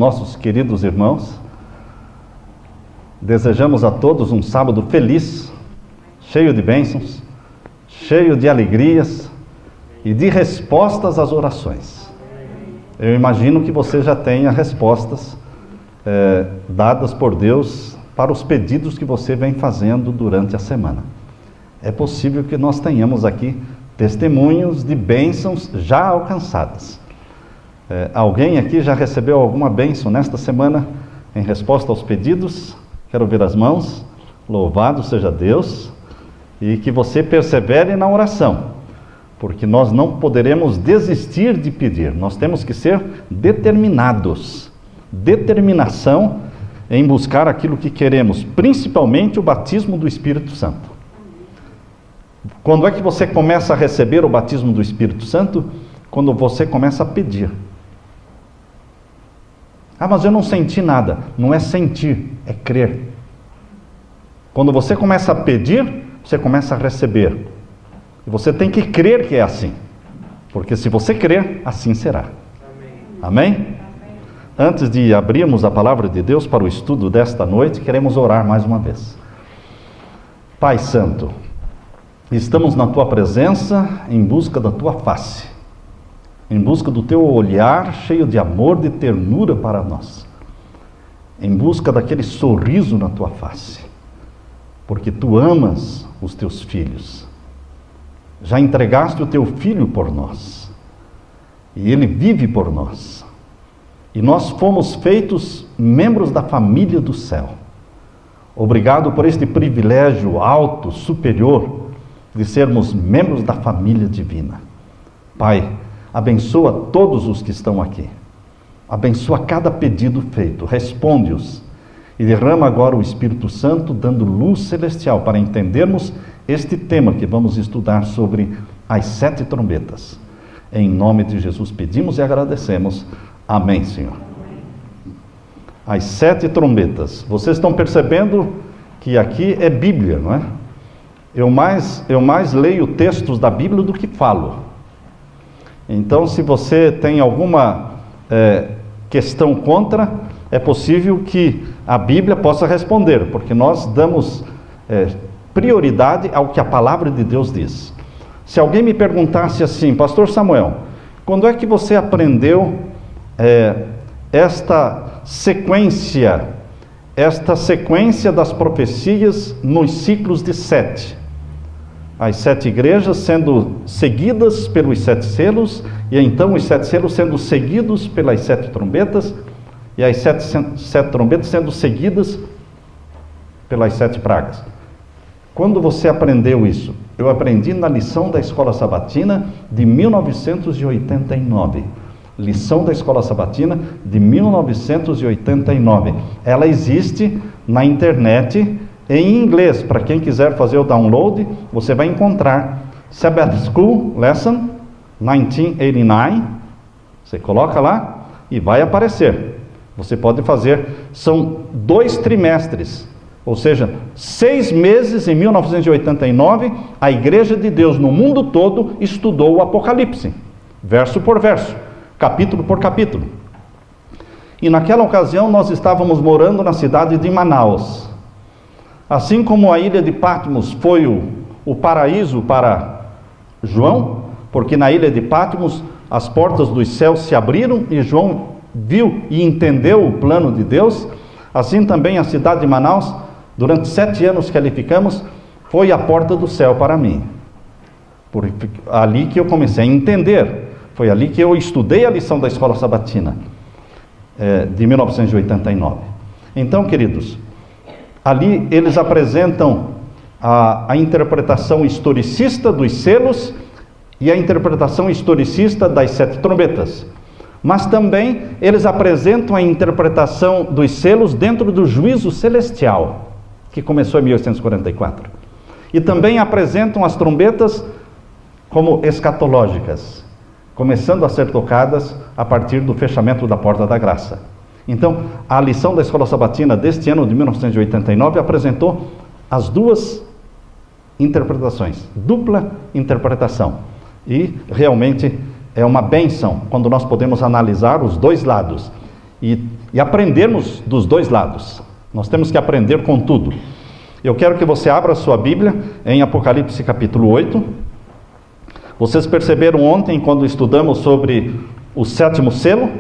nossos queridos irmãos. Desejamos a todos um sábado feliz, cheio de bênçãos, cheio de alegrias e de respostas às orações. Eu imagino que você já tenha respostas dadas por Deus para os pedidos que você vem fazendo durante a semana. É possível que nós tenhamos aqui testemunhos de bênçãos já alcançadas. Alguém aqui já recebeu alguma bênção nesta semana em resposta aos pedidos? Quero ver as mãos. Louvado seja Deus. E que você persevere na oração, porque nós não poderemos desistir de pedir. Nós temos que ser determinados. Determinação em buscar aquilo que queremos, principalmente o batismo do Espírito Santo. Quando é que você começa a receber o batismo do Espírito Santo? Quando você começa a pedir. Ah, mas eu não senti nada. Não é sentir, é crer. Quando você começa a pedir, você começa a receber. E você tem que crer que é assim. Porque se você crer, assim será. Amém? Amém? Antes de abrirmos a palavra de Deus para o estudo desta noite, queremos orar mais uma vez. Pai Santo, estamos na Tua presença em busca da Tua face, em busca do Teu olhar cheio de amor, de ternura para nós, em busca daquele sorriso na Tua face, porque Tu amas os Teus filhos, já entregaste o Teu Filho por nós, e Ele vive por nós, e nós fomos feitos membros da família do céu. Obrigado por este privilégio alto, superior, de sermos membros da família divina. Pai, abençoa todos os que estão aqui. Abençoa cada pedido feito, responde-os. E derrama agora o Espírito Santo, dando luz celestial para entendermos este tema que vamos estudar sobre as 7 trombetas. Em nome de Jesus pedimos e agradecemos. Amém, Senhor. As 7 trombetas. Vocês estão percebendo que aqui é Bíblia, não é? Eu mais leio textos da Bíblia do que falo. Então, se você tem alguma questão contra, é possível que a Bíblia possa responder, porque nós damos prioridade ao que a palavra de Deus diz. Se alguém me perguntasse assim, Pastor Samuel, quando é que você aprendeu esta sequência das profecias nos ciclos de 7? As 7 igrejas sendo seguidas pelos 7 selos, e então os 7 selos sendo seguidos pelas 7 trombetas, e as 7 trombetas sendo seguidas pelas 7 pragas. Quando você aprendeu isso? Eu aprendi na lição da Escola Sabatina de 1989. Lição da Escola Sabatina de 1989. Ela existe na internet em inglês. Para quem quiser fazer o download, você vai encontrar Sabbath School Lesson 1989. Você coloca lá e vai aparecer. Você pode fazer, são 2 trimestres, ou seja, 6 meses em 1989, a Igreja de Deus no mundo todo estudou o Apocalipse, verso por verso, capítulo por capítulo. E naquela ocasião nós estávamos morando na cidade de Manaus. Assim como a ilha de Patmos foi o paraíso para João, porque na ilha de Patmos as portas dos céus se abriram e João viu e entendeu o plano de Deus, assim também a cidade de Manaus, durante 7 anos que ali ficamos, foi a porta do céu para mim. Por ali que eu comecei a entender, foi ali que eu estudei a lição da Escola Sabatina, de 1989. Então, queridos, ali eles apresentam a interpretação historicista dos selos e a interpretação historicista das 7 trombetas. Mas também eles apresentam a interpretação dos selos dentro do juízo celestial, que começou em 1844. E também apresentam as trombetas como escatológicas, começando a ser tocadas a partir do fechamento da porta da graça. Então, a lição da Escola Sabatina deste ano de 1989 apresentou as 2 interpretações, dupla interpretação. E realmente é uma bênção quando nós podemos analisar os 2 lados. e aprendermos dos dois lados. Nós temos que aprender com tudo. Eu quero que você abra a sua Bíblia em Apocalipse capítulo 8. Vocês perceberam ontem, quando estudamos sobre o sétimo selo,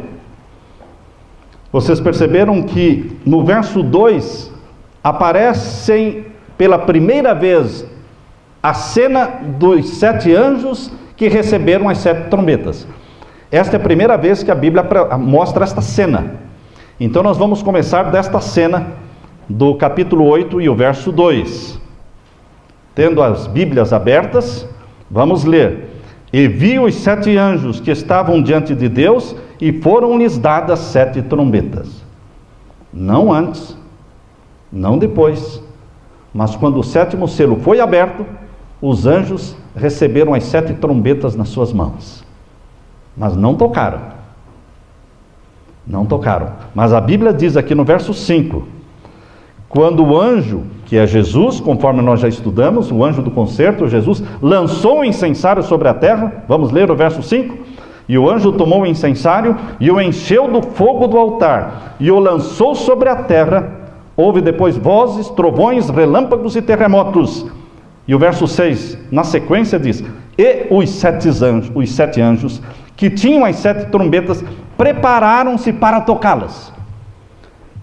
vocês perceberam que no verso 2 aparecem pela primeira vez a cena dos 7 anjos que receberam as 7 trombetas. Esta é a primeira vez que a Bíblia mostra esta cena. Então nós vamos começar desta cena do capítulo 8 e o verso 2. Tendo as Bíblias abertas, vamos ler. E vi os 7 anjos que estavam diante de Deus, e foram-lhes dadas 7 trombetas. Não antes, não depois, mas quando o 7º selo foi aberto, os anjos receberam as 7 trombetas nas suas mãos. Mas não tocaram. Não tocaram. Mas a Bíblia diz aqui no verso 5, quando o anjo, que é Jesus, conforme nós já estudamos, o anjo do concerto, Jesus, lançou o incensário sobre a terra. Vamos ler o verso 5? E o anjo tomou o incensário e o encheu do fogo do altar, e o lançou sobre a terra. Houve depois vozes, trovões, relâmpagos e terremotos. E o verso 6, na sequência, diz: e os 7 anjos, que tinham as 7 trombetas, prepararam-se para tocá-las.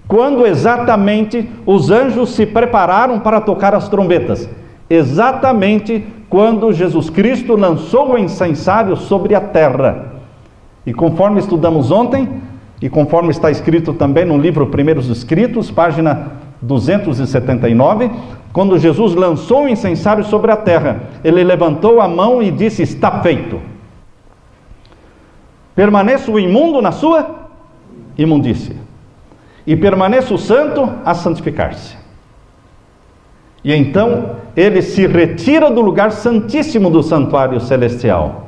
Quando exatamente os anjos se prepararam para tocar as trombetas? Exatamente quando Jesus Cristo lançou o incensário sobre a terra. E conforme estudamos ontem, e conforme está escrito também no livro Primeiros Escritos, página 279, quando Jesus lançou o incensário sobre a terra, ele levantou a mão e disse: está feito. Permaneça o imundo na sua imundície, e permaneça o santo a santificar-se. E então ele se retira do lugar santíssimo do santuário celestial.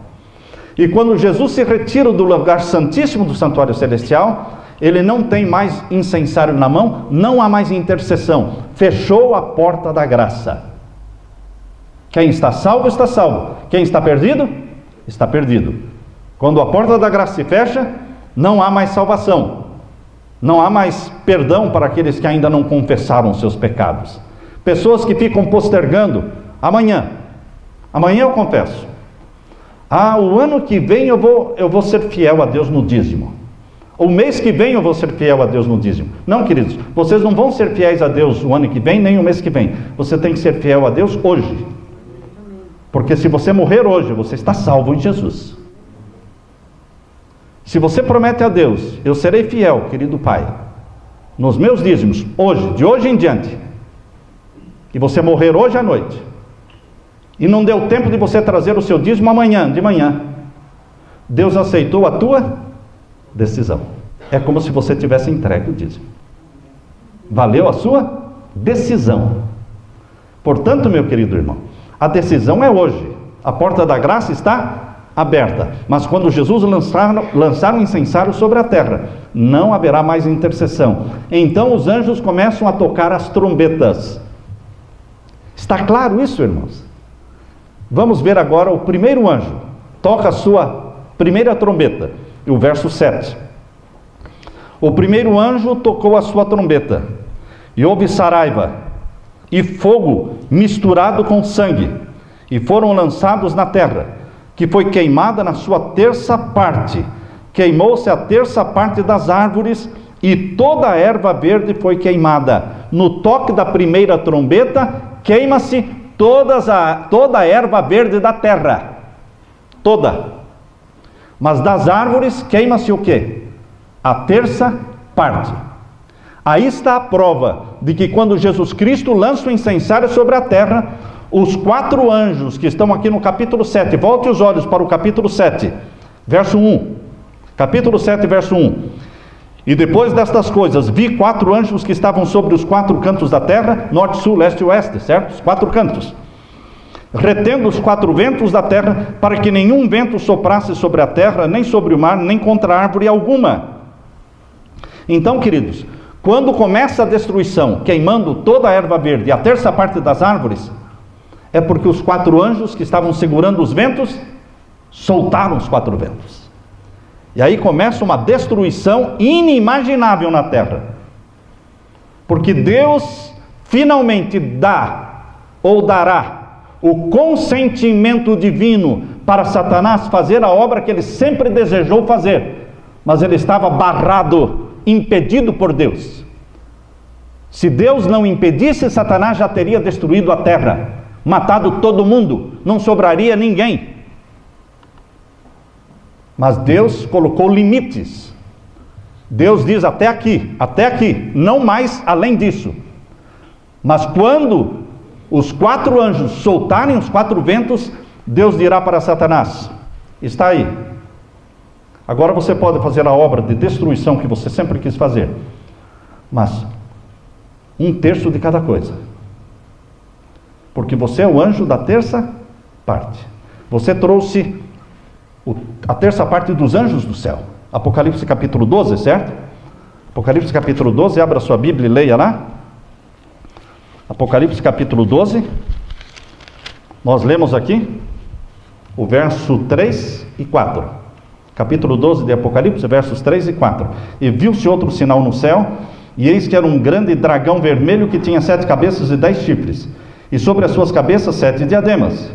E quando Jesus se retira do lugar santíssimo do santuário celestial, ele não tem mais incensário na mão, não há mais intercessão. Fechou a porta da graça. Quem está salvo, está salvo. Quem está perdido, está perdido. Quando a porta da graça se fecha, não há mais salvação. Não há mais perdão para aqueles que ainda não confessaram seus pecados. Pessoas que ficam postergando: amanhã eu confesso. O ano que vem eu vou ser fiel a Deus no dízimo. O mês que vem eu vou ser fiel a Deus no dízimo. Não, queridos, vocês não vão ser fiéis a Deus o ano que vem, nem o mês que vem. Você tem que ser fiel a Deus hoje. Porque se você morrer hoje, você está salvo em Jesus. Se você promete a Deus: eu serei fiel, querido Pai, nos meus dízimos, hoje, de hoje em diante, e você morrer hoje à noite, e não deu tempo de você trazer o seu dízimo amanhã, de manhã, Deus aceitou a tua decisão. É como se você tivesse entregue o dízimo. Valeu a sua decisão. Portanto, meu querido irmão, a decisão é hoje. A porta da graça está aberta. Mas quando Jesus lançar um incensário sobre a terra, não haverá mais intercessão. Então os anjos começam a tocar as trombetas. Está claro isso, irmãos? Vamos ver agora o primeiro anjo. Toca a sua primeira trombeta. E o verso 7. O primeiro anjo tocou a sua trombeta, e houve saraiva e fogo misturado com sangue, e foram lançados na terra, que foi queimada na sua terça parte. Queimou-se a terça parte das árvores, e toda a erva verde foi queimada. No toque da primeira trombeta, queima-se toda a erva verde da terra. Toda. Mas das árvores queima-se o quê? A terça parte. Aí está a prova de que quando Jesus Cristo lança o incensário sobre a terra, os 4 anjos que estão aqui no capítulo 7, volte os olhos para o capítulo 7, verso 1. Capítulo 7, verso 1. E depois destas coisas, vi 4 anjos que estavam sobre os 4 cantos da terra, norte, sul, leste e oeste, certo? Os 4 cantos. Retendo os 4 ventos da terra, para que nenhum vento soprasse sobre a terra, nem sobre o mar, nem contra árvore alguma. Então, queridos, quando começa a destruição, queimando toda a erva verde e a terça parte das árvores, é porque os 4 anjos que estavam segurando os ventos, soltaram os 4 ventos. E aí começa uma destruição inimaginável na terra. Porque Deus finalmente dá ou dará o consentimento divino para Satanás fazer a obra que ele sempre desejou fazer, mas ele estava barrado, impedido por Deus. Se Deus não impedisse, Satanás já teria destruído a terra, matado todo mundo, não sobraria ninguém. Mas Deus colocou limites. Deus diz até aqui, não mais além disso. Mas quando os 4 anjos soltarem os 4 ventos, Deus dirá para Satanás: está aí. Agora você pode fazer a obra de destruição que você sempre quis fazer, mas 1/3 de cada coisa. Porque você é o anjo da terça parte. Você trouxe a terça parte dos anjos do céu. Apocalipse capítulo 12, certo? Apocalipse capítulo 12, abra sua Bíblia e leia lá. Apocalipse capítulo 12. Nós lemos aqui o verso 3 e 4. Capítulo 12 de Apocalipse, versos 3 e 4. E viu-se outro sinal no céu, e eis que era um grande dragão vermelho que tinha 7 cabeças e 10 chifres, e sobre as suas cabeças 7 diademas.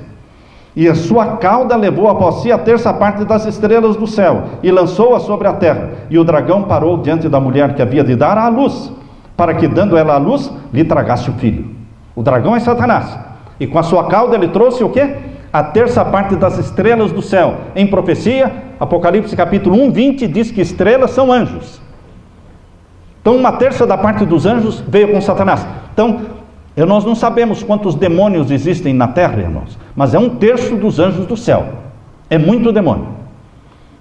E a sua cauda levou após si a terça parte das estrelas do céu, e lançou-a sobre a terra. E o dragão parou diante da mulher que havia de dar à luz, para que, dando ela à luz, lhe tragasse o filho. O dragão é Satanás, e com a sua cauda ele trouxe o quê? A terça parte das estrelas do céu. Em profecia, Apocalipse capítulo 1, 20, diz que estrelas são anjos. Então 1/3 da parte dos anjos veio com Satanás. Então, nós não sabemos quantos demônios existem na terra, irmãos, mas é 1/3 dos anjos do céu. É muito demônio.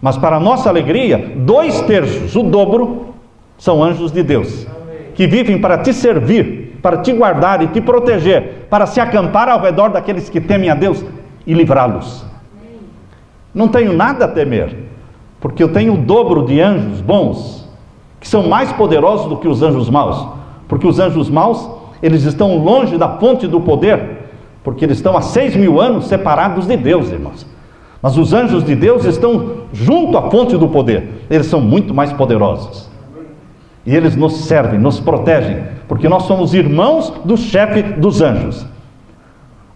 Mas para nossa alegria, 2/3, o dobro, são anjos de Deus, que vivem para te servir, para te guardar e te proteger, para se acampar ao redor daqueles que temem a Deus e livrá-los. Não tenho nada a temer, porque eu tenho o dobro de anjos bons, que são mais poderosos do que os anjos maus, porque os anjos maus, eles estão longe da fonte do poder, porque eles estão há 6.000 anos separados de Deus, irmãos. Mas os anjos de Deus estão junto à fonte do poder, eles são muito mais poderosos. E eles nos servem, nos protegem, porque nós somos irmãos do chefe dos anjos.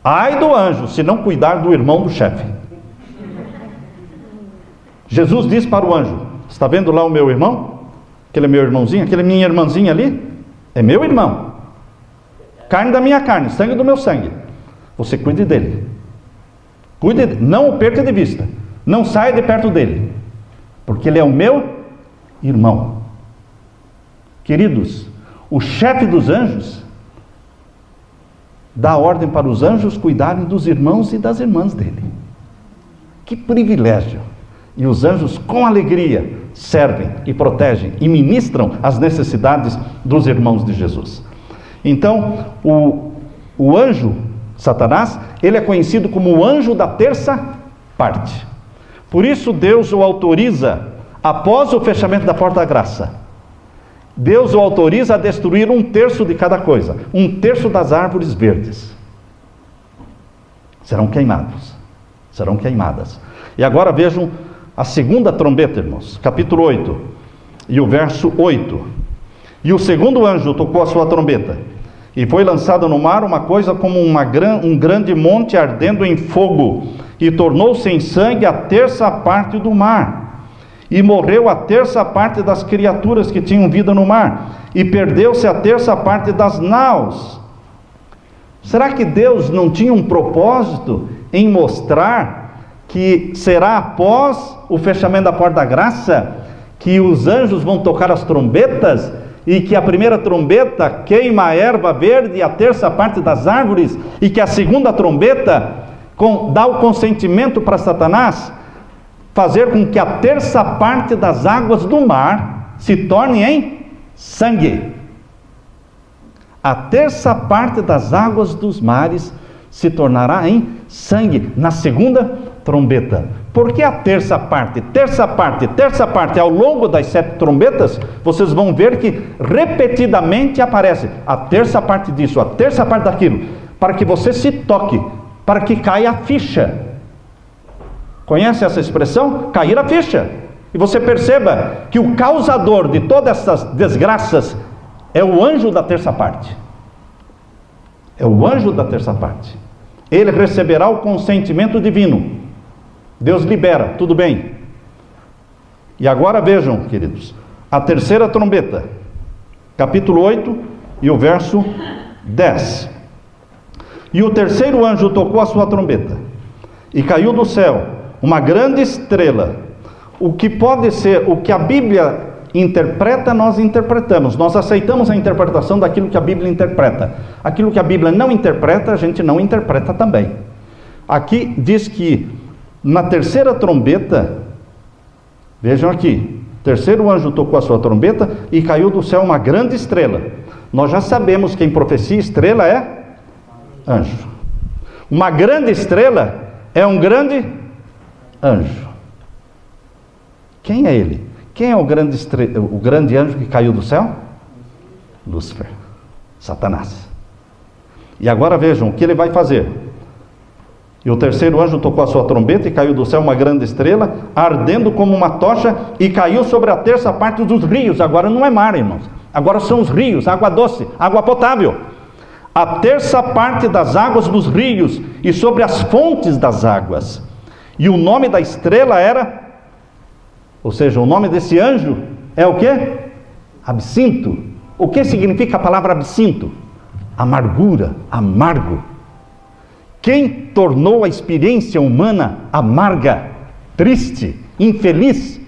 Ai do anjo, se não cuidar do irmão do chefe. Jesus diz para o anjo: está vendo lá o meu irmão? Aquele meu irmãozinho, aquele minha irmãzinha ali? É meu irmão. Carne da minha carne, sangue do meu sangue. Você cuide dele. Cuide dele. Não o perca de vista. Não saia de perto dele. Porque ele é o meu irmão. Queridos, o chefe dos anjos dá ordem para os anjos cuidarem dos irmãos e das irmãs dele. Que privilégio! E os anjos, com alegria, servem e protegem e ministram as necessidades dos irmãos de Jesus. Então, o anjo, Satanás, ele é conhecido como o anjo da terça parte. Por isso Deus o autoriza, após o fechamento da porta da graça, Deus o autoriza a destruir 1/3 de cada coisa. 1/3 das árvores verdes serão queimados, serão queimadas. E agora vejam a segunda trombeta, irmãos, capítulo 8, e o verso 8. E o segundo anjo tocou a sua trombeta, e foi lançada no mar uma coisa como um grande monte ardendo em fogo, e tornou-se em sangue a terça parte do mar. E morreu a terça parte das criaturas que tinham vida no mar, e perdeu-se a terça parte das naus. Será que Deus não tinha um propósito em mostrar que será após o fechamento da porta da graça que os anjos vão tocar as trombetas, e que a primeira trombeta queima a erva verde e a terça parte das árvores, e que a segunda trombeta dá o consentimento para Satanás fazer com que a terça parte das águas do mar se torne em sangue? A terça parte das águas dos mares se tornará em sangue na segunda trombeta. Por que a terça parte? Terça parte, ao longo das 7 trombetas, vocês vão ver que repetidamente aparece a terça parte disso, a terça parte daquilo, para que você se toque, para que caia a ficha. Conhece essa expressão? Cair a ficha. E você perceba que o causador de todas essas desgraças é o anjo da terça parte. É o anjo da terça parte. Ele receberá o consentimento divino. Deus libera, tudo bem. E agora vejam, queridos, a terceira trombeta, capítulo 8 e o verso 10. E o terceiro anjo tocou a sua trombeta, e caiu do céu uma grande estrela. O que pode ser, o que a Bíblia interpreta, nós interpretamos. Nós aceitamos a interpretação daquilo que a Bíblia interpreta. Aquilo que a Bíblia não interpreta, a gente não interpreta também. Aqui diz que na terceira trombeta, vejam aqui, o terceiro anjo tocou a sua trombeta e caiu do céu uma grande estrela. Nós já sabemos que em profecia estrela é anjo. Uma grande estrela é um grande anjo. Quem é ele? Quem é o grande anjo que caiu do céu? Lúcifer, Satanás. E agora vejam o que ele vai fazer. E o terceiro anjo tocou a sua trombeta e caiu do céu uma grande estrela, ardendo como uma tocha, e caiu sobre a terça parte dos rios. Agora não é mar, irmãos. Agora são os rios, água doce, água potável. A terça parte das águas dos rios e sobre as fontes das águas. E o nome da estrela era, ou seja, o nome desse anjo é o quê? Absinto. O que significa a palavra absinto? Amargura, amargo. Quem tornou a experiência humana amarga, triste, infeliz?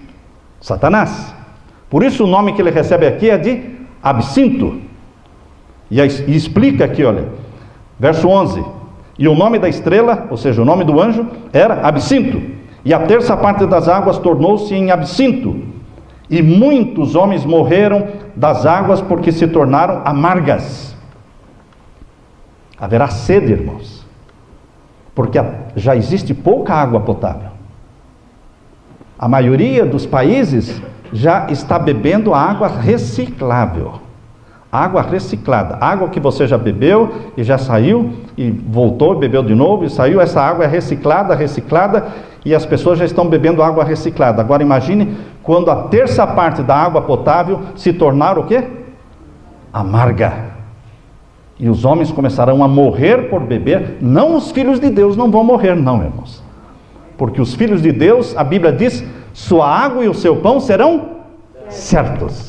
Satanás. Por isso o nome que ele recebe aqui é de absinto. E explica aqui, olha, verso 11. E o nome da estrela, ou seja, o nome do anjo, era absinto. E a terça parte das águas tornou-se em absinto. E muitos homens morreram das águas porque se tornaram amargas. Haverá sede, irmãos, porque já existe pouca água potável. A maioria dos países já está bebendo água reciclável. Água reciclada, água que você já bebeu e já saiu e voltou, bebeu de novo e saiu. Essa água é reciclada, e as pessoas já estão bebendo água reciclada. Agora imagine quando a terça parte da água potável se tornar o quê? Amarga. E os homens começarão a morrer por beber. Não, os filhos de Deus não vão morrer não, irmãos. Porque os filhos de Deus, a Bíblia diz, sua água e o seu pão serão certos.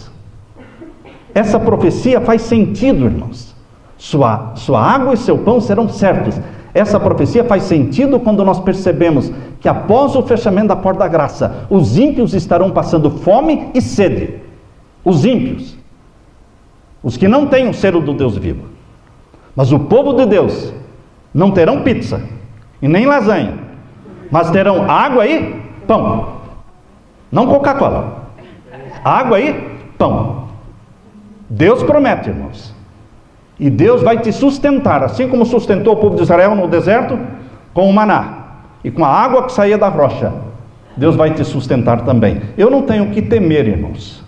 Essa profecia faz sentido, irmãos. Sua água e seu pão serão certos. Essa profecia faz sentido quando nós percebemos que após o fechamento da porta da graça, os ímpios estarão passando fome e sede. Os ímpios. Os que não têm o selo do Deus vivo. Mas o povo de Deus não terão pizza e nem lasanha, mas terão água e pão. Não Coca-Cola. Água e pão. Deus promete, irmãos. E Deus vai te sustentar, assim como sustentou o povo de Israel no deserto, com o maná e com a água que saía da rocha. Deus vai te sustentar também. Eu não tenho o que temer, irmãos.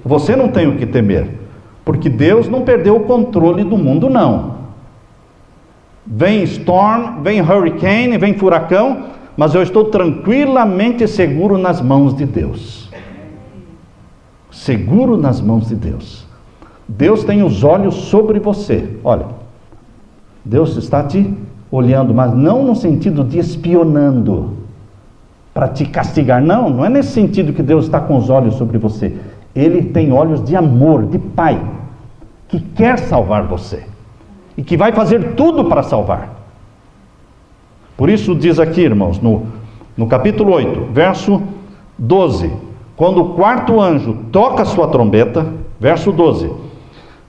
Você não tem o que temer, porque Deus não perdeu o controle do mundo, não. Vem storm, vem hurricane, vem furacão, mas eu estou tranquilamente seguro nas mãos de Deus. Seguro nas mãos de Deus. Deus tem os olhos sobre você. Olha, Deus está te olhando, mas não no sentido de espionando para te castigar. Não, não é nesse sentido que Deus está com os olhos sobre você. Ele tem olhos de amor, de Pai, que quer salvar você e que vai fazer tudo para salvar. Por isso diz aqui, irmãos, no capítulo 8, verso 12, quando o quarto anjo toca a sua trombeta, verso 12,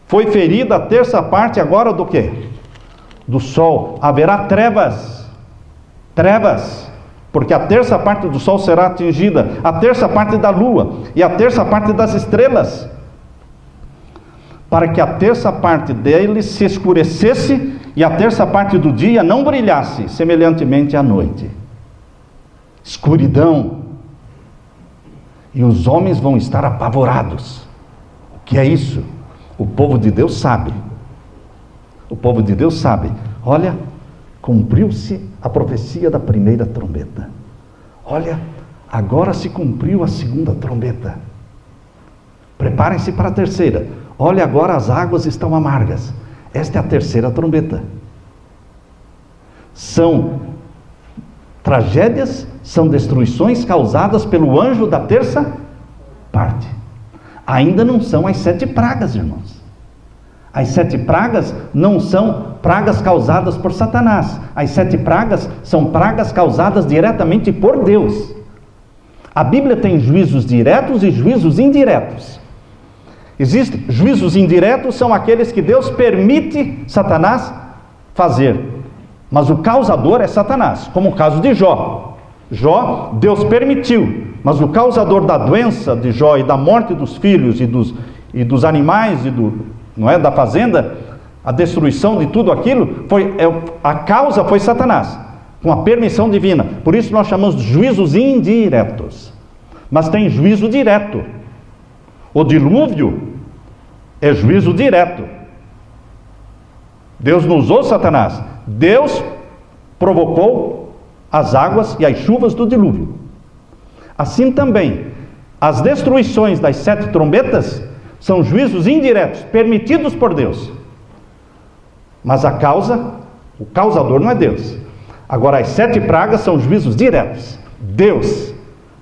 foi ferida a terça parte agora do quê? Do sol. Haverá trevas, porque a terça parte do sol será atingida, a terça parte da lua e a terça parte das estrelas, para que a terça parte deles se escurecesse e a terça parte do dia não brilhasse, semelhantemente à noite. Escuridão. E os homens vão estar apavorados. O que é isso? O povo de Deus sabe. O povo de Deus sabe. Olha, cumpriu-se a profecia da primeira trombeta. Olha, Agora se cumpriu a segunda trombeta. Preparem-se para a terceira. Olha, agora as águas estão amargas. Esta é a terceira trombeta. São tragédias, são destruições causadas pelo anjo da terça parte. Ainda não são as 7 pragas, irmãos. As 7 pragas não são pragas causadas por Satanás. As 7 pragas são pragas causadas diretamente por Deus. A Bíblia tem juízos diretos e juízos indiretos. Existem juízos indiretos, são aqueles que Deus permite Satanás fazer. Mas o causador é Satanás, como o caso de Jó. Jó, Deus permitiu, mas o causador da doença de Jó e da morte dos filhos e dos animais e da fazenda, a destruição de tudo aquilo, a causa foi Satanás, com a permissão divina. Por isso nós chamamos de juízos indiretos. Mas tem juízo direto. O dilúvio é juízo direto. Deus não usou Satanás. Deus provocou as águas e as chuvas do dilúvio. Assim também, as destruições das 7 trombetas são juízos indiretos, permitidos por Deus. Mas o causador não é Deus. Agora, as 7 pragas são juízos diretos. Deus.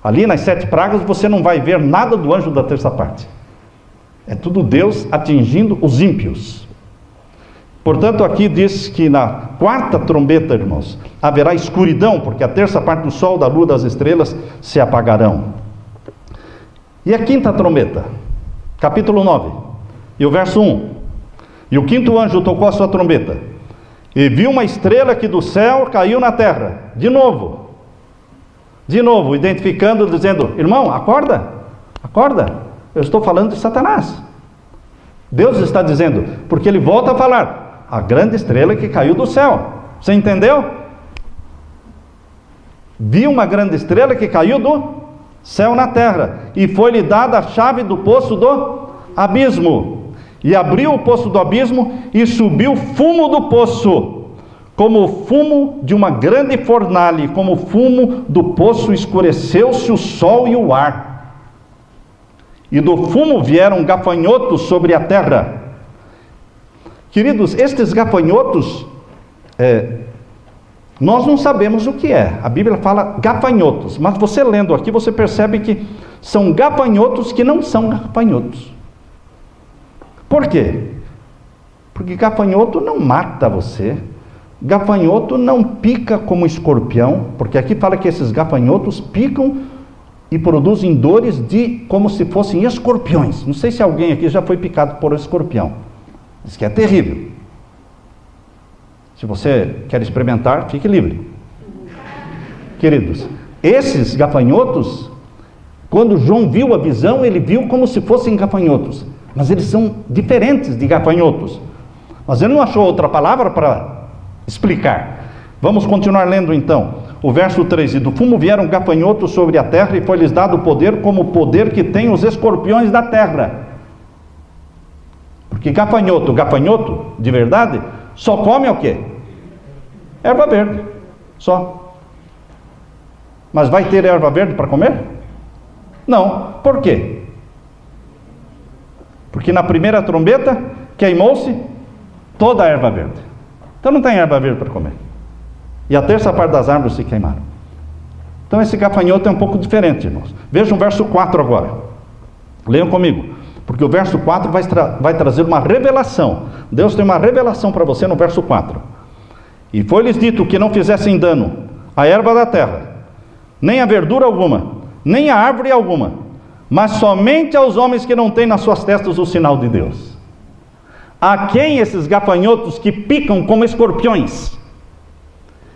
Ali nas 7 pragas você não vai ver nada do anjo da terça parte. É tudo Deus atingindo os ímpios. Portanto, aqui diz que na 4ª trombeta, irmãos, haverá escuridão, porque a terça parte do sol, da lua, das estrelas se apagarão. E a 5ª trombeta, capítulo 9, e o verso 1. E o 5º anjo tocou a sua trombeta, e viu uma estrela que do céu caiu na terra. De novo, identificando, dizendo: irmão, acorda, eu estou falando de Satanás. Deus está dizendo, porque ele volta a falar, a grande estrela que caiu do céu. Você entendeu? Viu uma grande estrela que caiu do céu na terra, e foi-lhe dada a chave do poço do abismo. E abriu o poço do abismo, e subiu fumo do poço, como o fumo de uma grande fornalha, como o fumo do poço escureceu-se o sol e o ar. E do fumo vieram gafanhotos sobre a terra. Queridos, estes gafanhotos, nós não sabemos o que é. A Bíblia fala gafanhotos, mas você lendo aqui, você percebe que são gafanhotos que não são gafanhotos. Por quê? Porque gafanhoto não mata você. Gafanhoto não pica como escorpião, porque aqui fala que esses gafanhotos picam e produzem dores como se fossem escorpiões. Não sei se alguém aqui já foi picado por escorpião. Diz que é terrível. Se você quer experimentar, fique livre. Queridos, esses gafanhotos, quando João viu a visão, ele viu como se fossem gafanhotos. Mas eles são diferentes de gafanhotos. Mas ele não achou outra palavra para explicar. Vamos continuar lendo então. O verso 3. E do fumo vieram gafanhotos sobre a terra, e foi-lhes dado poder como o poder que tem os escorpiões da terra. Porque gafanhoto de verdade, só come o quê? Erva verde, só. Mas vai ter erva verde para comer? Não. Por quê? Porque na primeira trombeta queimou-se toda a erva verde. Então não tem erva verde para comer. E a terça parte das árvores se queimaram. Então esse gafanhoto é um pouco diferente, irmãos. Vejam o verso 4 agora. Leiam comigo. Porque o verso 4 vai trazer uma revelação. Deus tem uma revelação para você no verso 4. E foi-lhes dito que não fizessem dano à erva da terra, nem a verdura alguma, nem a árvore alguma, mas somente aos homens que não têm nas suas testas o sinal de Deus. A quem esses gafanhotos que picam como escorpiões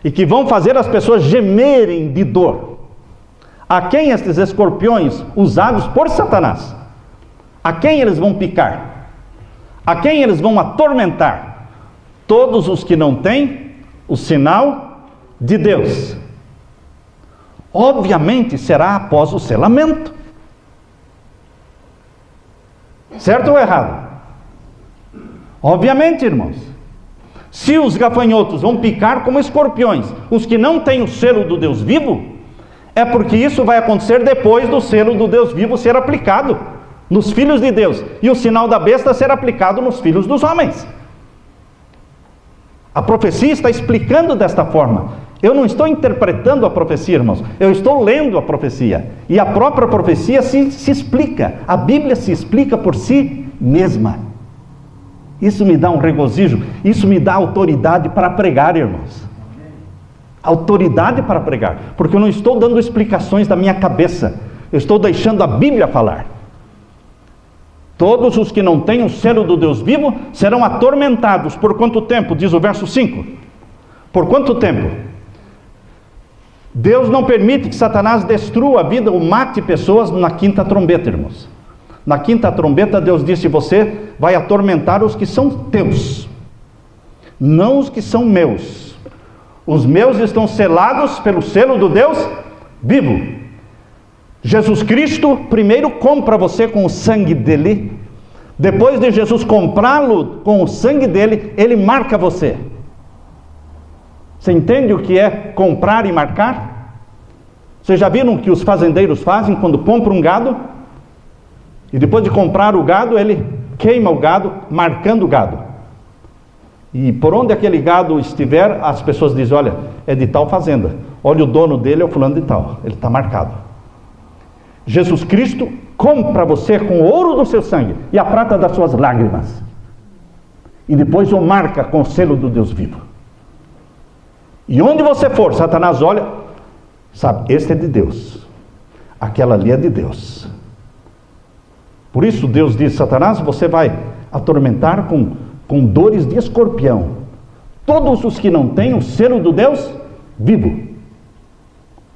e que vão fazer as pessoas gemerem de dor? A quem esses escorpiões usados por Satanás? A quem eles vão picar? A quem eles vão atormentar? Todos os que não têm o sinal de Deus. Obviamente será após o selamento. Certo ou errado? Obviamente, irmãos. Se os gafanhotos vão picar como escorpiões, os que não têm o selo do Deus vivo, É porque isso vai acontecer depois do selo do Deus vivo ser aplicado nos filhos de Deus, e o sinal da besta ser aplicado nos filhos dos homens. A profecia está explicando desta forma. Eu não estou interpretando a profecia, irmãos, eu estou lendo a profecia, e a própria profecia se explica, a Bíblia se explica por si mesma. Isso me dá um regozijo, isso me dá autoridade para pregar, irmãos. Autoridade para pregar, porque eu não estou dando explicações da minha cabeça, eu estou deixando a Bíblia falar. Todos os que não têm o selo do Deus vivo serão atormentados. Por quanto tempo? Diz o verso 5. Por quanto tempo? Deus não permite que Satanás destrua a vida ou mate pessoas na quinta trombeta, irmãos. Na quinta trombeta, Deus disse: você vai atormentar os que são teus, não os que são meus. Os meus estão selados pelo selo do Deus vivo. Jesus Cristo primeiro compra você com o sangue dele. Depois de Jesus comprá-lo com o sangue dele, ele marca você. Você entende o que é comprar e marcar? Vocês já viram o que os fazendeiros fazem quando compram um gado? E depois de comprar o gado, ele queima o gado, marcando o gado. E por onde aquele gado estiver, as pessoas dizem: olha, é de tal fazenda. Olha, o dono dele é o fulano de tal, ele está marcado. Jesus Cristo compra você com o ouro do seu sangue e a prata das suas lágrimas, e depois o marca com o selo do Deus vivo. E onde você for, Satanás olha, sabe, este é de Deus, aquela ali é de Deus. Por isso Deus diz: Satanás, você vai atormentar com dores de escorpião todos os que não têm o selo do Deus vivo,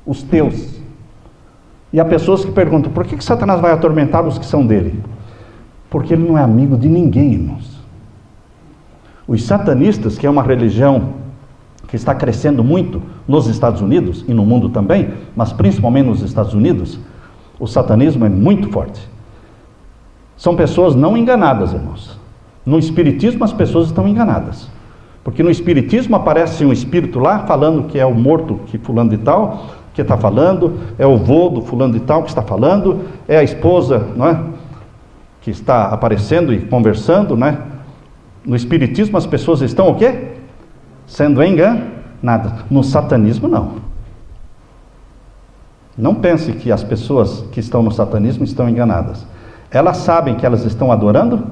os teus. E há pessoas que perguntam: por que Satanás vai atormentar os que são dele? Porque ele não é amigo de ninguém, irmãos. Os satanistas, que é uma religião que está crescendo muito nos Estados Unidos e no mundo também, mas principalmente nos Estados Unidos, o satanismo é muito forte. São pessoas não enganadas, irmãos. No espiritismo as pessoas estão enganadas, porque no espiritismo aparece um espírito lá falando que é o morto que fulano de tal que está falando, é o vô do fulano de tal que está falando, é a esposa, não é, que está aparecendo e conversando, não é? No espiritismo as pessoas estão o quê? Sendo enganadas. No satanismo não. Não pense que as pessoas que estão no satanismo estão enganadas. Elas sabem que elas estão adorando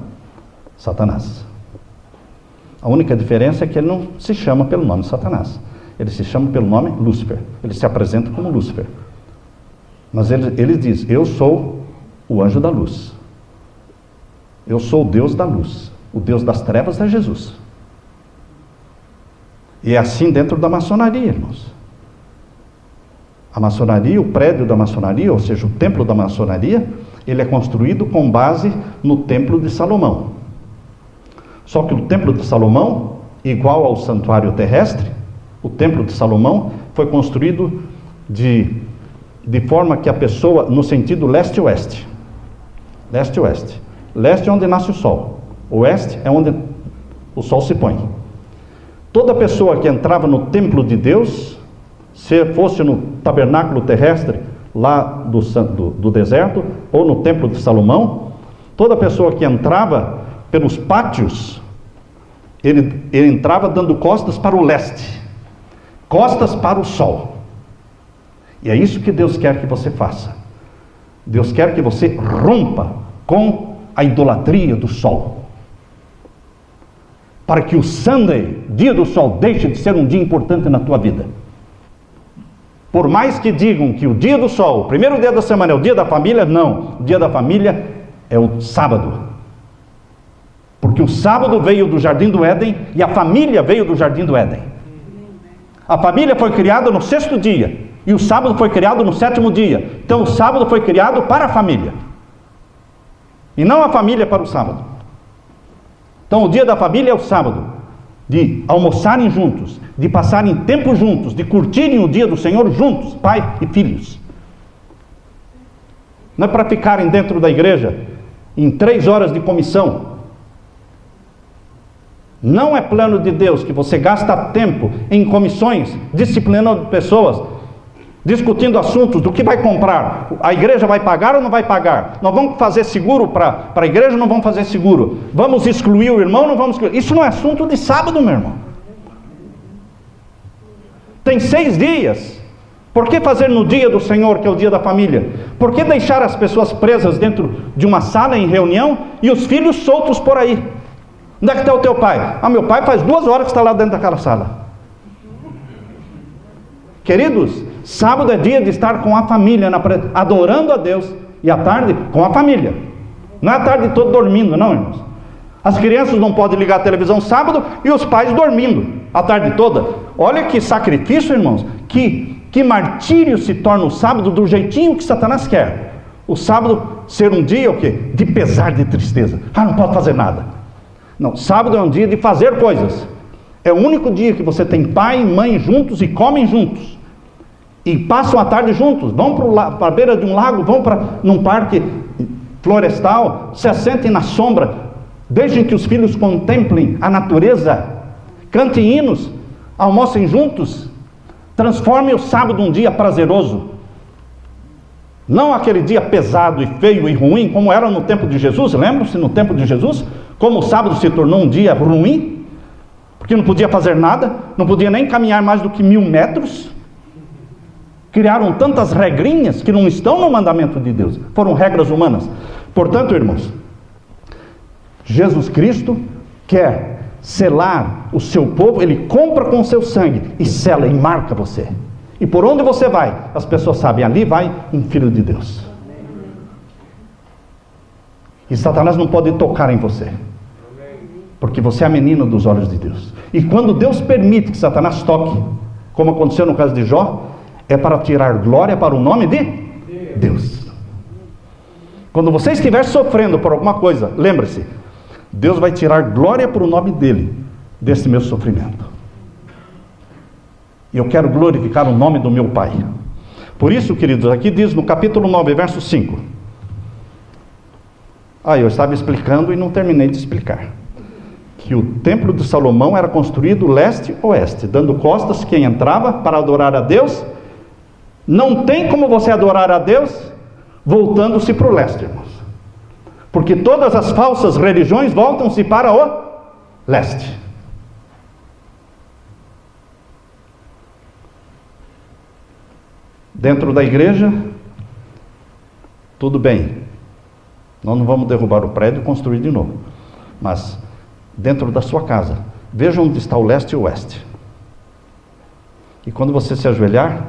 Satanás. A única diferença é que ele não se chama pelo nome Satanás. Ele se chama pelo nome Lúcifer. Ele se apresenta como Lúcifer. Mas ele diz: eu sou o anjo da luz. Eu sou o Deus da luz. O Deus das trevas é Jesus. E é assim dentro da maçonaria, irmãos. A maçonaria, o prédio da maçonaria, ou seja, o templo da maçonaria, ele é construído com base no templo de Salomão. Só que o templo de Salomão, igual ao santuário terrestre, o templo de Salomão foi construído de forma que a pessoa, no sentido leste-oeste. Leste-oeste. Leste é onde nasce o sol. Oeste é onde o sol se põe. Toda pessoa que entrava no templo de Deus, se fosse no tabernáculo terrestre, lá do deserto, ou no templo de Salomão, toda pessoa que entrava pelos pátios, ele entrava dando costas para o leste. Costas para o sol. E é isso que Deus quer que você faça. Deus quer que você rompa com a idolatria do sol, para que o Sunday, dia do sol, deixe de ser um dia importante na tua vida. Por mais que digam que o dia do sol, o primeiro dia da semana é o dia da família, não. O dia da família é o sábado. Porque o sábado veio do Jardim do Éden e a família veio do Jardim do Éden. A família foi criada no 6º dia e o sábado foi criado no 7º dia. Então o sábado foi criado para a família e não a família para o sábado. Então o dia da família é o sábado, de almoçarem juntos, de passarem tempo juntos, de curtirem o dia do Senhor juntos, pai e filhos. Não é para ficarem dentro da igreja em 3 horas de comissão. Não é plano de Deus que você gasta tempo em comissões, disciplinando pessoas, discutindo assuntos do que vai comprar. A igreja vai pagar ou não vai pagar? Nós vamos fazer seguro para a igreja ou não vamos fazer seguro? Vamos excluir o irmão ou não vamos excluir? Isso não é assunto de sábado, meu irmão. Tem 6 dias. Por que fazer no dia do Senhor, que é o dia da família? Por que deixar as pessoas presas dentro de uma sala em reunião e os filhos soltos por aí? Onde é que está o teu pai? Ah, meu pai faz 2 horas que está lá dentro daquela sala. Queridos, sábado é dia de estar com a família, adorando a Deus. E à tarde, com a família. Não é a tarde toda dormindo, não, irmãos. As crianças não podem ligar a televisão sábado e os pais dormindo a tarde toda. Olha que sacrifício, irmãos. Que martírio se torna o sábado do jeitinho que Satanás quer. O sábado ser um dia o quê? De pesar, de tristeza. Ah, não pode fazer nada. Não, sábado é um dia de fazer coisas. É o único dia que você tem pai e mãe juntos e comem juntos. E passam a tarde juntos. Vão para a beira de um lago, vão num parque florestal, se assentem na sombra. Deixem que os filhos contemplem a natureza. Cantem hinos, almocem juntos. Transforme o sábado num dia prazeroso. Não aquele dia pesado e feio e ruim, como era no tempo de Jesus. Lembram-se no tempo de Jesus? Como o sábado se tornou um dia ruim? Porque não podia fazer nada, não podia nem caminhar mais do que 1000 metros. Criaram tantas regrinhas que não estão no mandamento de Deus. Foram regras humanas. Portanto, irmãos, Jesus Cristo quer selar o seu povo. Ele compra com o seu sangue e sela e marca você. E por onde você vai, as pessoas sabem, ali vai um filho de Deus. E Satanás não pode tocar em você, porque você é a menina dos olhos de Deus. E quando Deus permite que Satanás toque, como aconteceu no caso de Jó, é para tirar glória para o nome de Deus. Quando você estiver sofrendo por alguma coisa, lembre-se, Deus vai tirar glória para o nome dele, desse meu sofrimento. E eu quero glorificar o nome do meu Pai. Por isso, queridos, aqui diz no capítulo 9, verso 5. Eu estava explicando e não terminei de explicar. Que o templo de Salomão era construído leste-oeste, dando costas quem entrava para adorar a Deus. Não tem como você adorar a Deus voltando-se para o leste, irmãos. Porque todas as falsas religiões voltam-se para o leste. Dentro da igreja, tudo bem. Nós não vamos derrubar o prédio e construir de novo. Mas dentro da sua casa, veja onde está o leste e o oeste. E quando você se ajoelhar,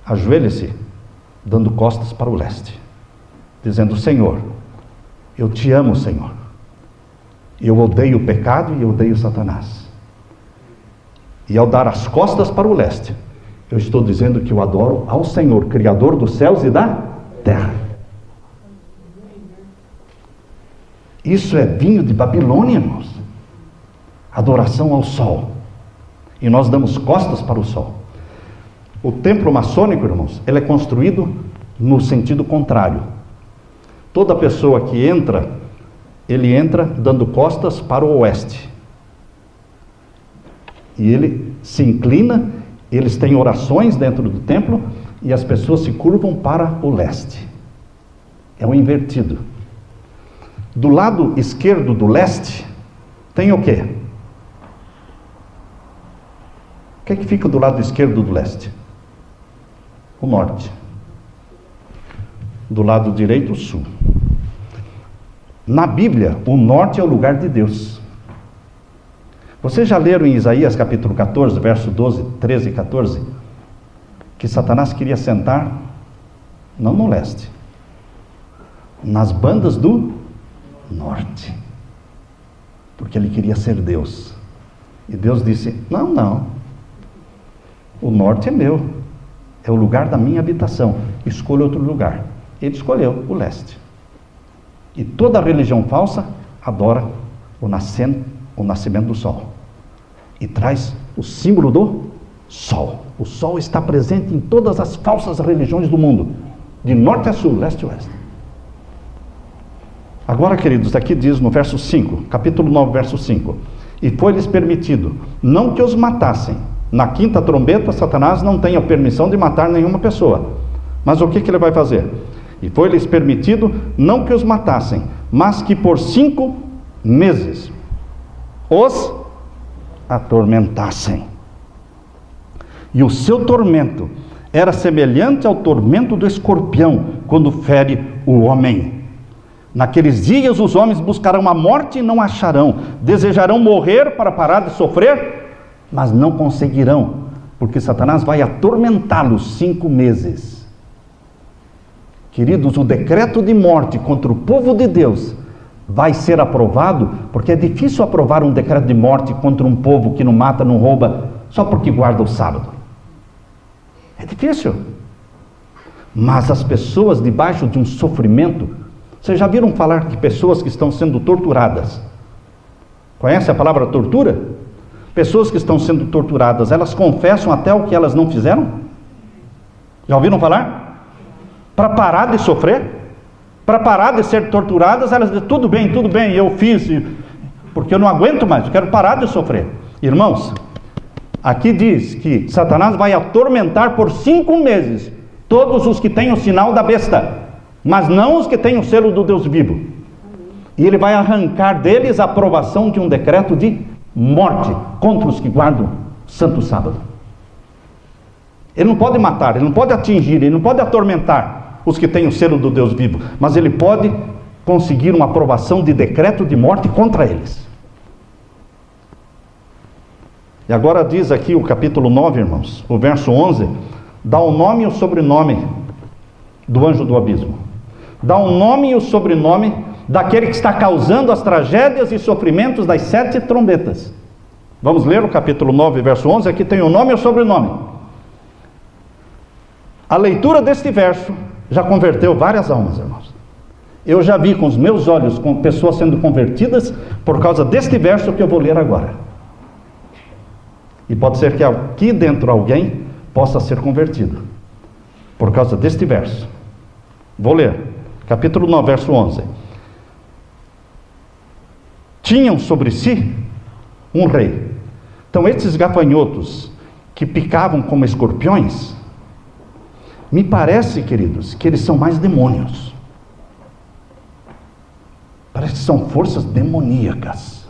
ajoelhe-se dando costas para o leste, dizendo: Senhor, eu te amo, Senhor. Eu odeio o pecado e eu odeio Satanás. E ao dar as costas para o leste, eu estou dizendo que eu adoro ao Senhor, Criador dos céus e da terra. Isso é vinho de Babilônia, irmãos. Adoração ao sol. E nós damos costas para o sol. O templo maçônico, irmãos, ele é construído no sentido contrário. Toda pessoa que entra, ele entra dando costas para o oeste. E ele se inclina, eles têm orações dentro do templo, e as pessoas se curvam para o leste. É o invertido. Do lado esquerdo do leste, tem o quê? O que é que fica do lado esquerdo do leste? O norte. Do lado direito, o sul. Na Bíblia, o norte é o lugar de Deus. Vocês já leram em Isaías capítulo 14, verso 12, 13 e 14, que Satanás queria sentar, não no leste, nas bandas do norte, porque ele queria ser Deus. E Deus disse: não, o norte é meu, é o lugar da minha habitação, escolha outro lugar. Ele escolheu o leste. E toda religião falsa adora o nascimento do sol. E traz o símbolo do sol. O sol está presente em todas as falsas religiões do mundo, de norte a sul, leste a oeste. Agora, queridos, aqui diz no verso 5, capítulo 9, verso 5: E foi-lhes permitido, não que os matassem, Na quinta trombeta, Satanás não tem a permissão de matar nenhuma pessoa. Mas o que ele vai fazer? E foi-lhes permitido não que os matassem, mas que por 5 meses os atormentassem. E o seu tormento era semelhante ao tormento do escorpião, quando fere o homem. Naqueles dias os homens buscarão a morte e não acharão, desejarão morrer para parar de sofrer, mas não conseguirão, porque Satanás vai atormentá-los 5 meses. Queridos, o decreto de morte contra o povo de Deus vai ser aprovado, porque é difícil aprovar um decreto de morte contra um povo que não mata, não rouba, só porque guarda o sábado. É difícil. Mas as pessoas debaixo de um sofrimento, vocês já viram falar de pessoas que estão sendo torturadas? Conhece a palavra tortura? Pessoas que estão sendo torturadas, elas confessam até o que elas não fizeram? Já ouviram falar? Para parar de sofrer, para parar de ser torturadas, elas dizem, tudo bem, eu fiz, porque eu não aguento mais, eu quero parar de sofrer. Irmãos, aqui diz que Satanás vai atormentar por 5 meses todos os que têm o sinal da besta, mas não os que têm o selo do Deus vivo. E ele vai arrancar deles a aprovação de um decreto de morte contra os que guardam o santo sábado. Ele não pode matar, ele não pode atingir, ele não pode atormentar os que têm o selo do Deus vivo, mas ele pode conseguir uma aprovação de decreto de morte contra eles. E agora diz aqui o capítulo 9, irmãos, o verso 11, dá o nome e o sobrenome do anjo do abismo. Dá o nome e o sobrenome daquele que está causando as tragédias e sofrimentos das 7 trombetas. Vamos ler o capítulo 9, verso 11, aqui tem o nome e o sobrenome. A leitura deste verso já converteu várias almas, irmãos. Eu já vi com os meus olhos com pessoas sendo convertidas por causa deste verso que eu vou ler agora. E pode ser que aqui dentro alguém possa ser convertido por causa deste verso. Vou ler, capítulo 9, verso 11. Tinham sobre si um rei. Então esses gafanhotos que picavam como escorpiões, me parece, queridos, que eles são mais demônios. Parece que são forças demoníacas,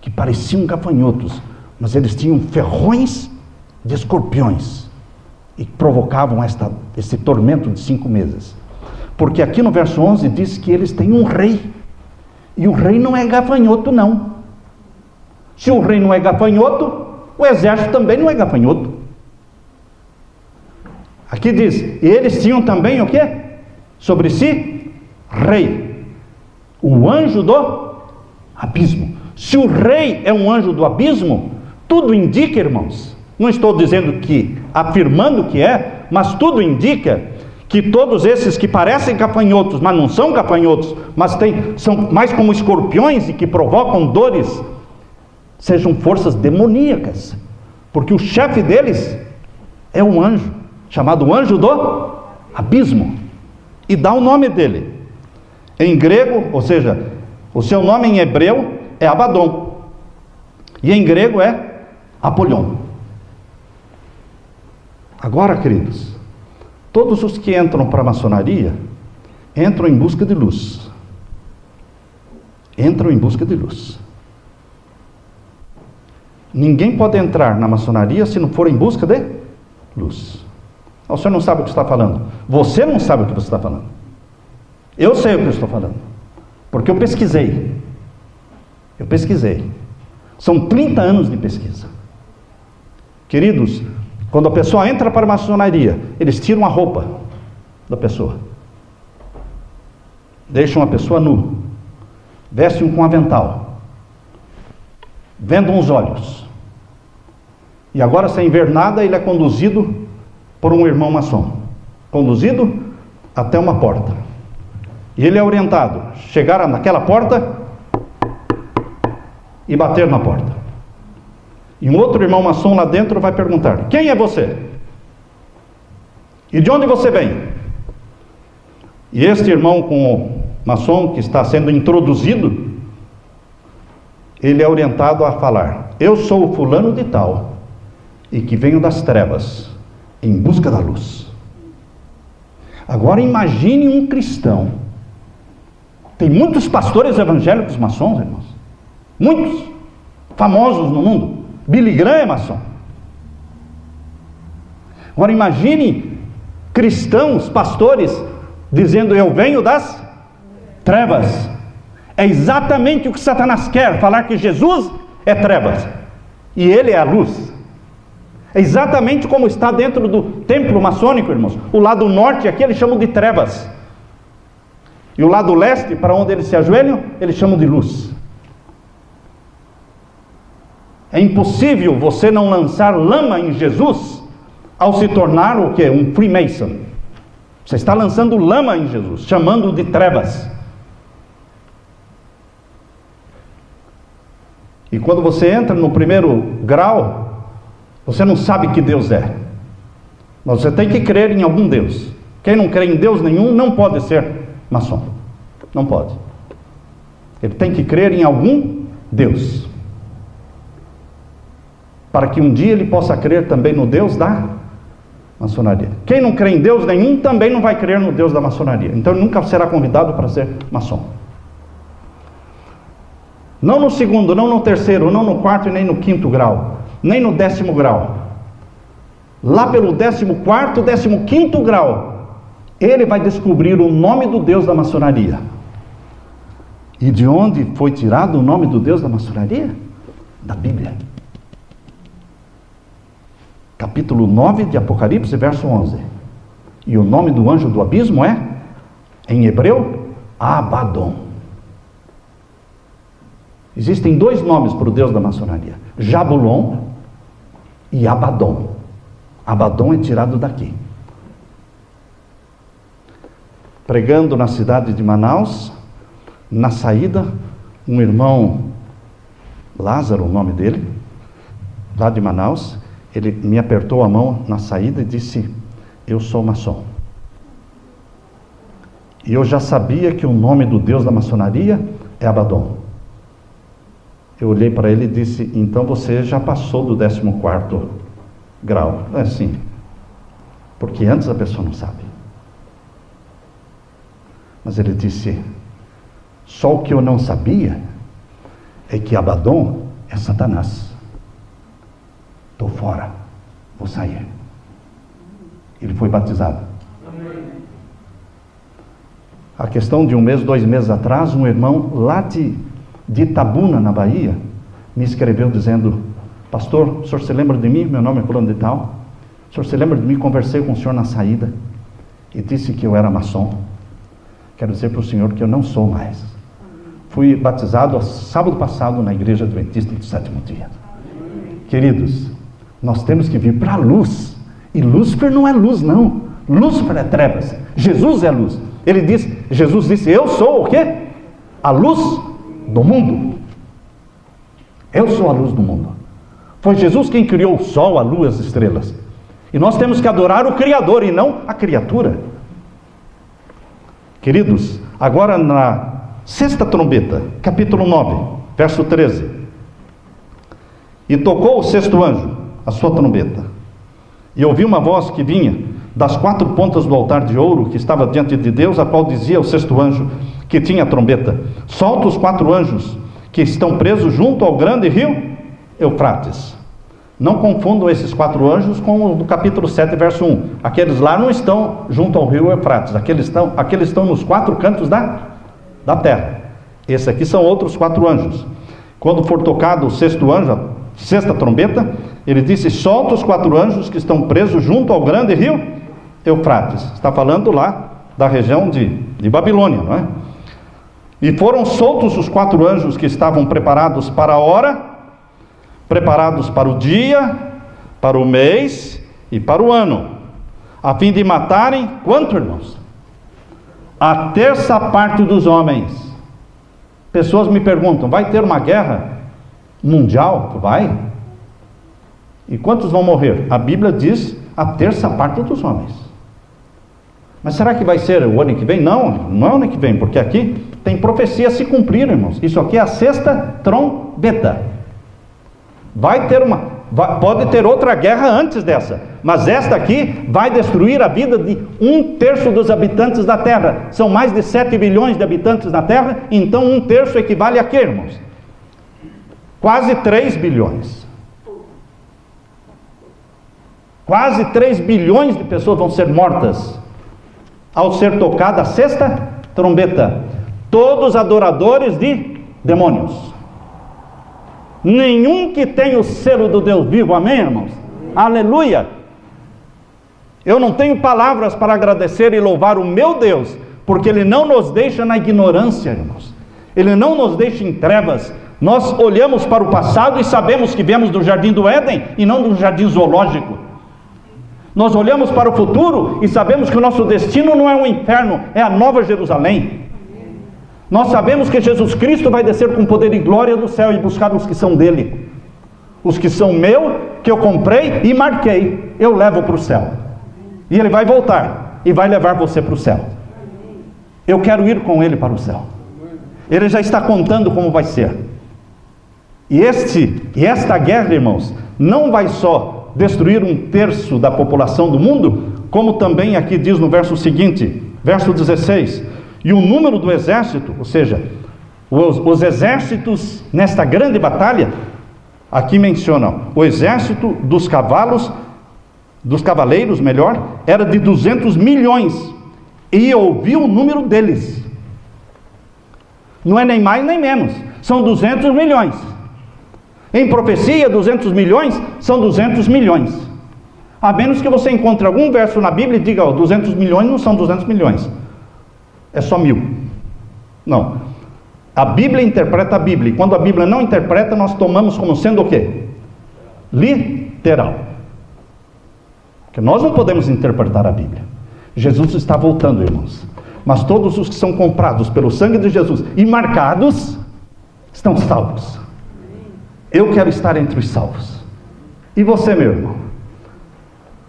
que pareciam gafanhotos, mas eles tinham ferrões de escorpiões, e provocavam esse tormento de 5 meses. Porque aqui no verso 11 diz que eles têm um rei, e o rei não é gafanhoto não. Se o rei não é gafanhoto, o exército também não é gafanhoto. Aqui diz, eles tinham também o quê? Sobre si, rei, o anjo do abismo. Se o rei é um anjo do abismo, tudo indica, irmãos, não estou dizendo que, afirmando que é, mas tudo indica que todos esses que parecem gafanhotos, mas não são gafanhotos, mas são mais como escorpiões e que provocam dores, sejam forças demoníacas, porque o chefe deles é um anjo, chamado anjo do abismo, e dá o nome dele. Em grego, ou seja, o seu nome em hebreu é Abaddon, e em grego é Apolion. Agora, queridos, todos os que entram para a maçonaria, entram em busca de luz. Entram em busca de luz. Ninguém pode entrar na maçonaria se não for em busca de luz. O senhor não sabe o que está falando. Você não sabe o que você está falando. Eu sei o que eu estou falando, porque eu pesquisei. São 30 anos de pesquisa. Queridos, quando a pessoa entra para a maçonaria, eles tiram a roupa da pessoa, deixam a pessoa nu, vestem com um avental, vendam os olhos, e agora, sem ver nada, ele é conduzido por um irmão maçom, conduzido até uma porta, e ele é orientado a chegar naquela porta e bater na porta. E um outro irmão maçom lá dentro vai perguntar: quem é você? E de onde você vem? E este irmão com o maçom que está sendo introduzido, ele é orientado a falar: eu sou o fulano de tal, e que venham das trevas em busca da luz. Agora imagine um cristão. Tem muitos pastores evangélicos maçons, irmãos. Muitos famosos no mundo. Billy Graham é maçom. Agora imagine cristãos, pastores, dizendo: eu venho das trevas. É exatamente o que Satanás quer, falar que Jesus é trevas e ele é a luz. É exatamente como está dentro do templo maçônico, irmãos. O lado norte aqui eles chamam de trevas, e o lado leste, para onde eles se ajoelham, eles chamam de luz. É impossível você não lançar lama em Jesus ao se tornar o quê? Um Freemason. Você está lançando lama em Jesus, chamando-o de trevas. E quando você entra no primeiro grau, você não sabe que Deus é. Mas você tem que crer em algum Deus. Quem não crê em Deus nenhum não pode ser maçom. Não pode. Ele tem que crer em algum Deus, para que um dia ele possa crer também no Deus da maçonaria. Quem não crê em Deus nenhum também não vai crer no Deus da maçonaria. Então ele nunca será convidado para ser maçom. Não no segundo, não no terceiro, não no quarto e nem no quinto grau, nem no 10º grau. Lá pelo 14º, 15º grau, ele vai descobrir o nome do Deus da maçonaria. E de onde foi tirado o nome do Deus da maçonaria? Da Bíblia. Capítulo 9 de Apocalipse, verso 11. E o nome do anjo do abismo é, em hebreu, Abaddon. Existem dois nomes para o Deus da maçonaria: Jabulon e Abaddon. Abaddon é tirado daqui. Pregando na cidade de Manaus, na saída, um irmão, Lázaro, o nome dele, lá de Manaus, ele me apertou a mão na saída e disse: eu sou maçom. E eu já sabia que o nome do Deus da maçonaria é Abaddon. Eu olhei para ele e disse: então você já passou do 14º grau. É assim, porque antes a pessoa não sabe. Mas ele disse: só o que eu não sabia é que Abaddon é Satanás. Estou fora, vou sair. Ele foi batizado. A questão de 1 mês, 2 meses atrás, um irmão lá de Itabuna, na Bahia, me escreveu dizendo: pastor, o senhor se lembra de mim? Meu nome é fulano de tal. O senhor se lembra de mim? Conversei com o senhor na saída e disse que eu era maçom. Quero dizer para o senhor que eu não sou mais. Fui batizado sábado passado na igreja adventista do 7º dia. Queridos, nós temos que vir para a luz. E Lúcifer não é luz, não. Lúcifer é trevas. Jesus é luz. Jesus disse: eu sou o quê? A luz do mundo. Eu sou a luz do mundo. Foi Jesus quem criou o sol, a lua, as estrelas. E nós temos que adorar o Criador e não a criatura. Queridos, agora na 6ª trombeta, capítulo 9, verso 13. E tocou o 6º anjo a sua trombeta, e ouvi uma voz que vinha das 4 pontas do altar de ouro que estava diante de Deus, a qual dizia ao 6º anjo que tinha a trombeta: solta os 4 anjos que estão presos junto ao grande rio Eufrates. Não confundam esses 4 anjos com o do capítulo 7, verso 1. Aqueles lá não estão junto ao rio Eufrates, aqueles estão nos 4 cantos da terra. Esses aqui são outros 4 anjos. Quando for tocado o 6º anjo, a 6ª trombeta, ele disse: solta os 4 anjos que estão presos junto ao grande rio Eufrates. Está falando lá da região de Babilônia, não é? E foram soltos os 4 anjos que estavam preparados para a hora, preparados para o dia, para o mês e para o ano, a fim de matarem, quanto, irmãos? A 1/3 parte dos homens. Pessoas me perguntam: vai ter uma guerra mundial? Vai. E quantos vão morrer? A Bíblia diz a 1/3 parte dos homens. Mas será que vai ser o ano que vem? Não, não é o ano que vem, porque aqui tem profecia a se cumprir, irmãos. Isso aqui é a 6ª trombeta. Vai ter pode ter outra guerra antes dessa, mas esta aqui vai destruir a vida de 1/3 dos habitantes da terra. São mais de 7 bilhões de habitantes na terra, então 1/3 equivale a quê, irmãos? Quase 3 bilhões. Quase 3 bilhões de pessoas vão ser mortas ao ser tocada a 6ª trombeta. Todos adoradores de demônios. Nenhum que tem o selo do Deus vivo, amém, irmãos? Aleluia! Eu não tenho palavras para agradecer e louvar o meu Deus, porque Ele não nos deixa na ignorância, irmãos. Ele não nos deixa em trevas. Nós olhamos para o passado e sabemos que viemos do jardim do Éden e não do jardim zoológico. Nós olhamos para o futuro e sabemos que o nosso destino não é o inferno, é a Nova Jerusalém. Nós sabemos que Jesus Cristo vai descer com poder e glória do céu e buscar os que são dele. Os que são meu, que eu comprei e marquei, eu levo para o céu. E ele vai voltar e vai levar você para o céu. Eu quero ir com ele para o céu. Ele já está contando como vai ser. E esta guerra, irmãos, não vai só destruir 1/3 da população do mundo, como também aqui diz no verso seguinte, verso 16, e o número do exército, ou seja, os exércitos nesta grande batalha, aqui mencionam, o exército dos cavaleiros, era de 200 milhões, e ouvi o número deles. Não é nem mais nem menos, são 200 milhões. Em profecia, 200 milhões são 200 milhões. A menos que você encontre algum verso na Bíblia e diga, 200 milhões não são 200 milhões. É só 1000. Não. A Bíblia interpreta a Bíblia. E quando a Bíblia não interpreta, nós tomamos como sendo o quê? Literal. Porque nós não podemos interpretar a Bíblia. Jesus está voltando, irmãos. Mas todos os que são comprados pelo sangue de Jesus e marcados, estão salvos. Eu quero estar entre os salvos. E você, meu irmão?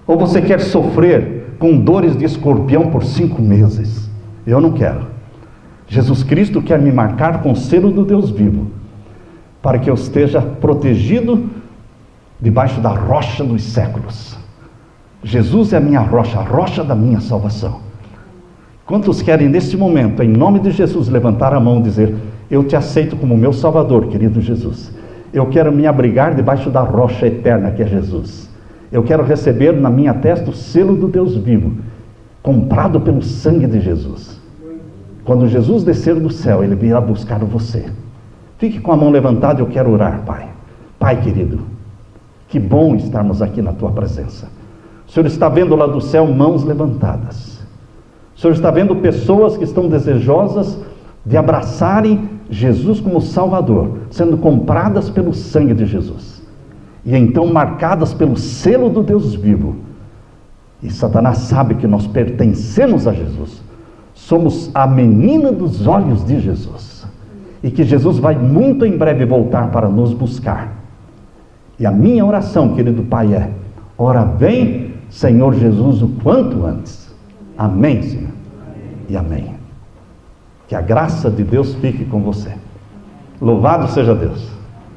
Ou você quer sofrer com dores de escorpião por 5 meses? Eu não quero. Jesus Cristo quer me marcar com o selo do Deus vivo, para que eu esteja protegido debaixo da rocha dos séculos. Jesus é a minha rocha, a rocha da minha salvação. Quantos querem neste momento, em nome de Jesus, levantar a mão e dizer, eu te aceito como meu Salvador, querido Jesus. Eu quero me abrigar debaixo da rocha eterna que é Jesus. Eu quero receber na minha testa o selo do Deus vivo, comprado pelo sangue de Jesus. Quando Jesus descer do céu, Ele virá buscar você. Fique com a mão levantada, eu quero orar, Pai. Pai querido, que bom estarmos aqui na Tua presença. O Senhor está vendo lá do céu mãos levantadas. O Senhor está vendo pessoas que estão desejosas de abraçarem Jesus como Salvador, sendo compradas pelo sangue de Jesus. E então marcadas pelo selo do Deus vivo. E Satanás sabe que nós pertencemos a Jesus. Somos a menina dos olhos de Jesus. E que Jesus vai muito em breve voltar para nos buscar. E a minha oração, querido Pai, é: ora vem, Senhor Jesus, o quanto antes. Amém, Senhor. E amém. Que a graça de Deus fique com você. Louvado seja Deus.